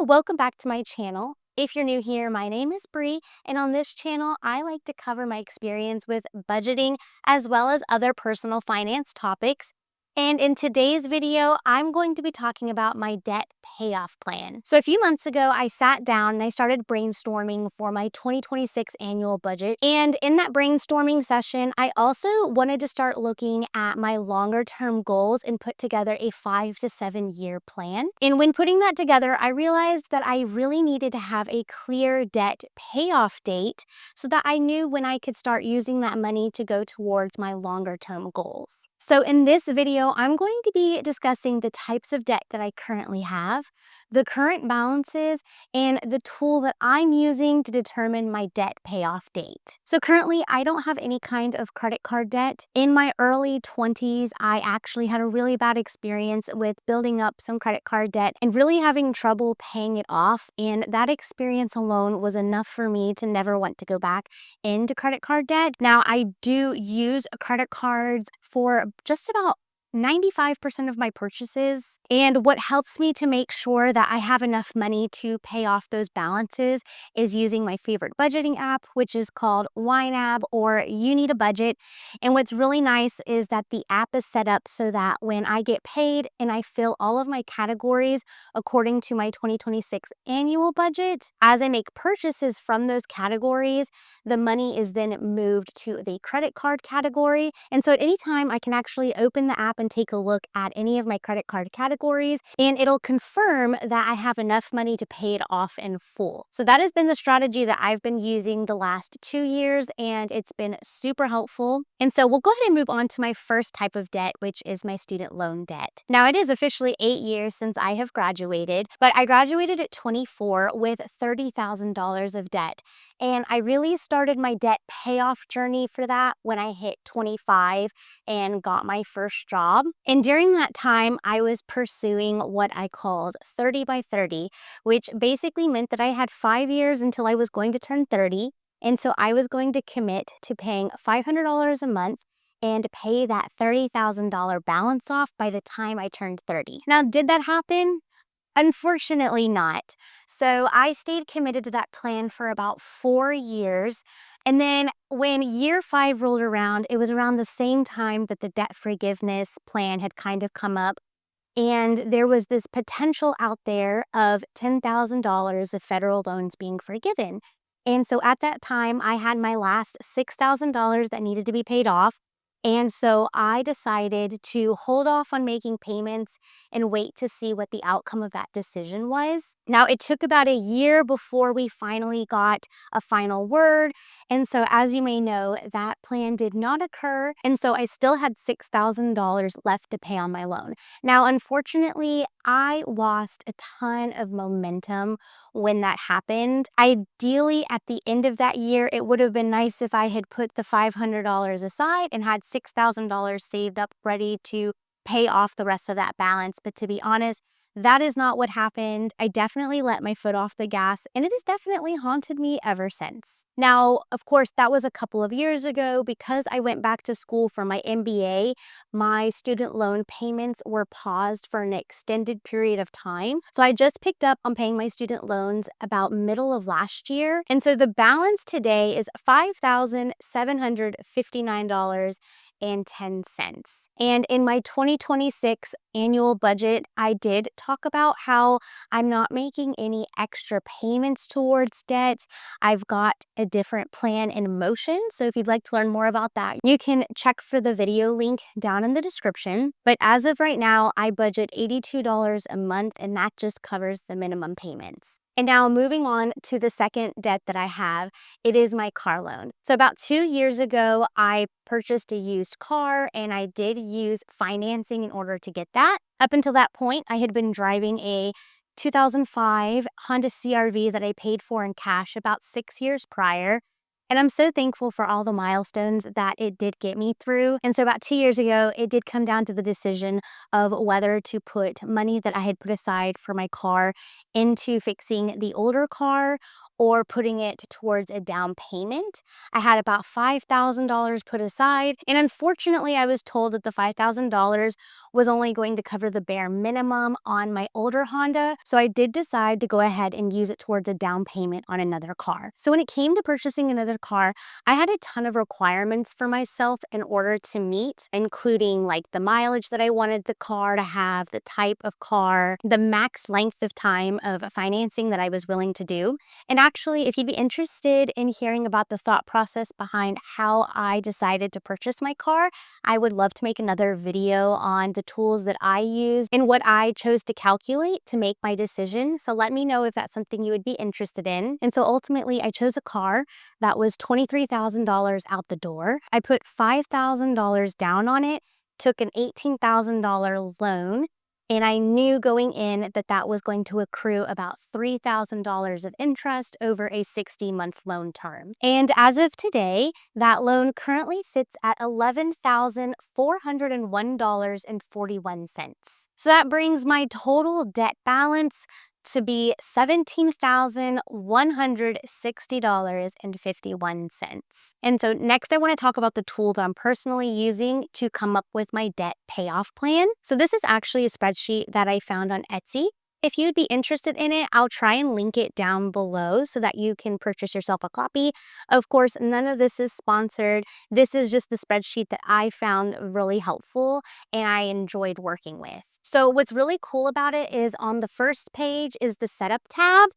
welcome back to my channel. If you're new here, my name is Bree, and on this channel, I like to cover my experience with budgeting as well as other personal finance topics. And in today's video, I'm going to be talking about my debt payoff plan. So a few months ago, I sat down and I started brainstorming for my 2026 annual budget. And in that brainstorming session, I also wanted to start looking at my longer term goals and put together a 5 to 7 year plan. And when putting that together, I realized that I really needed to have a clear debt payoff date so that I knew when I could start using that money to go towards my longer term goals. So in this video, I'm going to be discussing the types of debt that I currently have, the current balances, and the tool that I'm using to determine my debt payoff date. So currently, I don't have any kind of credit card debt. In my early 20s, I actually had a really bad experience with building up some credit card debt and really having trouble paying it off. And that experience alone was enough for me to never want to go back into credit card debt. Now, I do use credit cards for just about 95% of my purchases. And what helps me to make sure that I have enough money to pay off those balances is using my favorite budgeting app, which is called YNAB or You Need a Budget. And what's really nice is that the app is set up so that when I get paid and I fill all of my categories according to my 2026 annual budget, as I make purchases from those categories, the money is then moved to the credit card category. And so at any time, I can actually open the app and take a look at any of my credit card categories, and it'll confirm that I have enough money to pay it off in full. So that has been the strategy that I've been using the last 2 years, and it's been super helpful. And so we'll go ahead and move on to my first type of debt, which is my student loan debt. Now, it is officially 8 years since I have graduated, but I graduated at 24 with $30,000 of debt. And I really started my debt payoff journey for that when I hit 25 and got my first job. And during that time, I was pursuing what I called 30 by 30, which basically meant that I had 5 years until I was going to turn 30. And so I was going to commit to paying $500 a month and pay that $30,000 balance off by the time I turned 30. Now, did that happen? Unfortunately not. So I stayed committed to that plan for about 4 years. And then when year 5 rolled around, it was around the same time that the debt forgiveness plan had kind of come up. And there was this potential out there of $10,000 of federal loans being forgiven. And so at that time, I had my last $6,000 that needed to be paid off. And so I decided to hold off on making payments and wait to see what the outcome of that decision was. Now, it took about a year before we finally got a final word. And so as you may know, that plan did not occur. And so I still had $6,000 left to pay on my loan. Now, unfortunately, I lost a ton of momentum when that happened. Ideally, at the end of that year, it would have been nice if I had put the $500 aside and had $6,000 saved up ready to pay off the rest of that balance. But to be honest, that is not what happened. I definitely let my foot off the gas, and it has definitely haunted me ever since. Now, of course, that was a couple of years ago. Because I went back to school for my MBA, my student loan payments were paused for an extended period of time. So I just picked up on paying my student loans about middle of last year. And so the balance today is $5,759.10. And in my 2026 annual budget, I did talk about how I'm not making any extra payments towards debt. I've got a different plan in motion. So if you'd like to learn more about that, you can check for the video link down in the description. But as of right now, I budget $82 a month, and that just covers the minimum payments. And now moving on to the second debt that I have, it is my car loan. So about 2 years ago, I purchased a used car, and I did use financing in order to get that. Up until that point, I had been driving a 2005 Honda CR-V that I paid for in cash about 6 years prior. And I'm so thankful for all the milestones that it did get me through. And so about 2 years ago, it did come down to the decision of whether to put money that I had put aside for my car into fixing the older car or putting it towards a down payment. I had about $5,000 put aside, and unfortunately, I was told that the $5,000 was only going to cover the bare minimum on my older Honda, so I did decide to go ahead and use it towards a down payment on another car. So when it came to purchasing another car, I had a ton of requirements for myself in order to meet, including like the mileage that I wanted the car to have, the type of car, the max length of time of financing that I was willing to do. And actually, if you'd be interested in hearing about the thought process behind how I decided to purchase my car, I would love to make another video on the tools that I use and what I chose to calculate to make my decision. So let me know if that's something you would be interested in. And so ultimately, I chose a car that was $23,000 out the door. I put $5,000 down on it, took an $18,000 loan, and I knew going in that that was going to accrue about $3,000 of interest over a 60-month loan term. And as of today, that loan currently sits at $11,401.41. So that brings my total debt balance to be $17,160.51. And so next I want to talk about the tool that I'm personally using to come up with my debt payoff plan. So this is actually a spreadsheet that I found on Etsy. If you'd be interested in it, I'll try and link it down below so that you can purchase yourself a copy. Of course, none of this is sponsored. This is just the spreadsheet that I found really helpful and I enjoyed working with. So what's really cool about it is on the first page is the setup tab.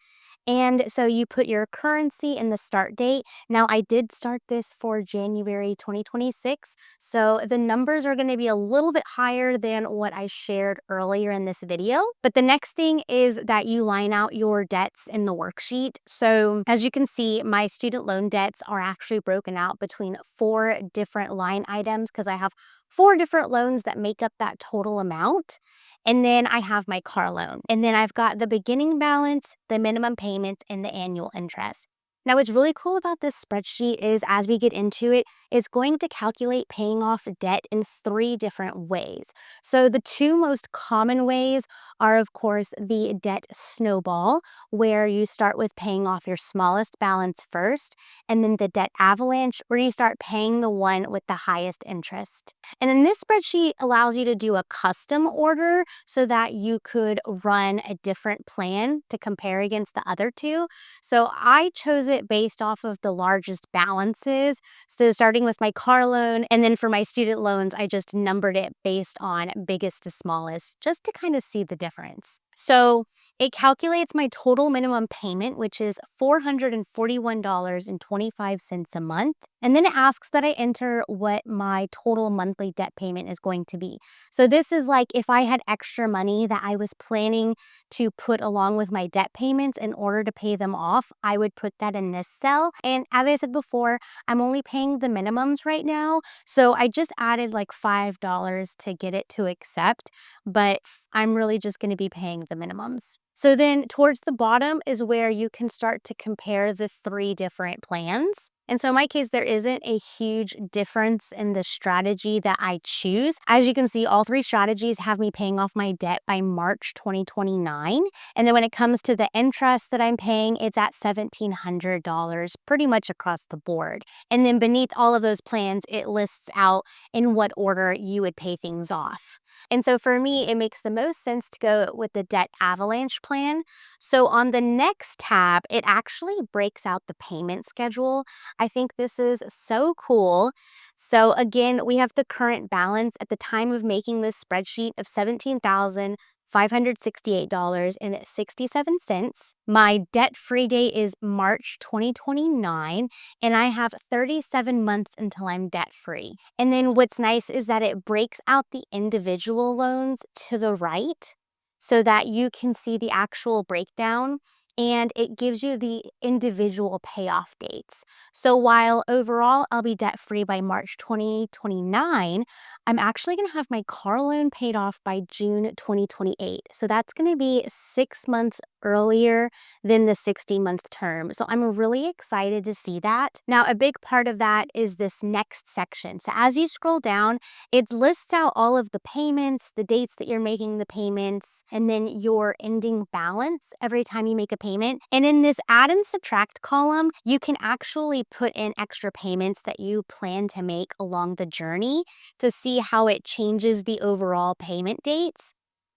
And so you put your currency and the start date. Now, I did start this for January 2026, so the numbers are going to be a little bit higher than what I shared earlier in this video. But the next thing is that you line out your debts in the worksheet. So as you can see, my student loan debts are actually broken out between 4 different line items because I have 4 different loans that make up that total amount. And then I have my car loan. And then I've got the beginning balance, the minimum payments, and the annual interest. Now, what's really cool about this spreadsheet is as we get into it, it's going to calculate paying off debt in 3 different ways. So the 2 most common ways are, of course, the debt snowball, where you start with paying off your smallest balance first, and then the debt avalanche, where you start paying the one with the highest interest. And then this spreadsheet allows you to do a custom order so that you could run a different plan to compare against the other 2. So I chose it based off of the largest balances. So starting with my car loan, and then for my student loans, I just numbered it based on biggest to smallest, just to kind of see the difference. So it calculates my total minimum payment, which is $441.25 a month. And then it asks that I enter what my total monthly debt payment is going to be. So this is like if I had extra money that I was planning to put along with my debt payments in order to pay them off, I would put that in this cell. And as I said before, I'm only paying the minimums right now. So I just added like $5 to get it to accept, but I'm really just going to be paying the minimums. So then towards the bottom is where you can start to compare the 3 different plans. And so in my case, there isn't a huge difference in the strategy that I choose. As you can see, all 3 strategies have me paying off my debt by March 2029. And then when it comes to the interest that I'm paying, it's at $1,700 pretty much across the board. And then beneath all of those plans, it lists out in what order you would pay things off. And so for me, it makes the most sense to go with the debt avalanche plan. So on the next tab, it actually breaks out the payment schedule. I think this is so cool. So again, we have the current balance at the time of making this spreadsheet of $17,568.67. My debt-free date is March 2029, and I have 37 months until I'm debt-free. And then what's nice is that it breaks out the individual loans to the right so that you can see the actual breakdown, and it gives you the individual payoff dates. So while overall I'll be debt-free by March 2029, I'm actually going to have my car loan paid off by June 2028. So that's going to be 6 months earlier than the 60-month term. So I'm really excited to see that. Now, a big part of that is this next section. So as you scroll down, it lists out all of the payments, the dates that you're making the payments, and then your ending balance every time you make a payment. And in this add and subtract column, you can actually put in extra payments that you plan to make along the journey to see how it changes the overall payment dates.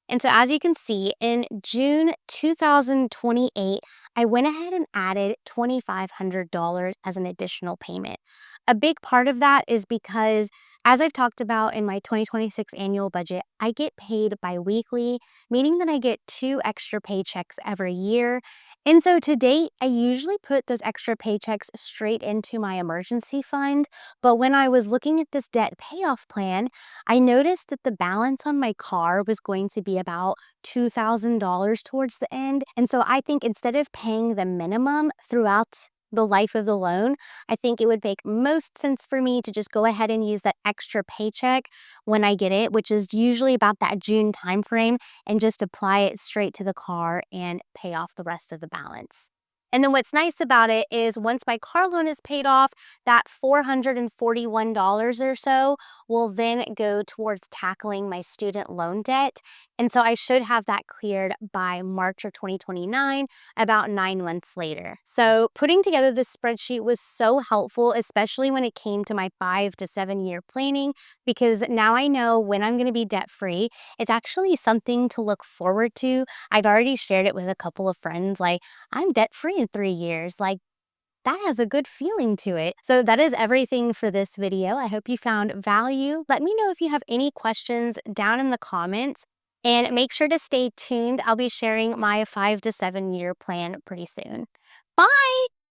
And so as you can see, in June 2028, I went ahead and added $2,500 as an additional payment. A big part of that is because, as I've talked about in my 2026 annual budget, I get paid biweekly, meaning that I get 2 extra paychecks every year. And so to date, I usually put those extra paychecks straight into my emergency fund. But when I was looking at this debt payoff plan, I noticed that the balance on my car was going to be about $2,000 towards the end. And so I think instead of paying the minimum throughout the life of the loan, I think it would make most sense for me to just go ahead and use that extra paycheck when I get it, which is usually about that June timeframe, and just apply it straight to the car and pay off the rest of the balance. And then what's nice about it is once my car loan is paid off, that $441 or so will then go towards tackling my student loan debt. And so I should have that cleared by March of 2029, about 9 months later. So putting together this spreadsheet was so helpful, especially when it came to my 5 to 7 year planning, because now I know when I'm going to be debt free. It's actually something to look forward to. I've already shared it with a couple of friends, like, I'm debt free in 3 years. Like, that has a good feeling to it. So that is everything for this video. I hope you found value. Let me know if you have any questions down in the comments, and make sure to stay tuned. I'll be sharing my 5 to 7 year plan pretty soon. Bye!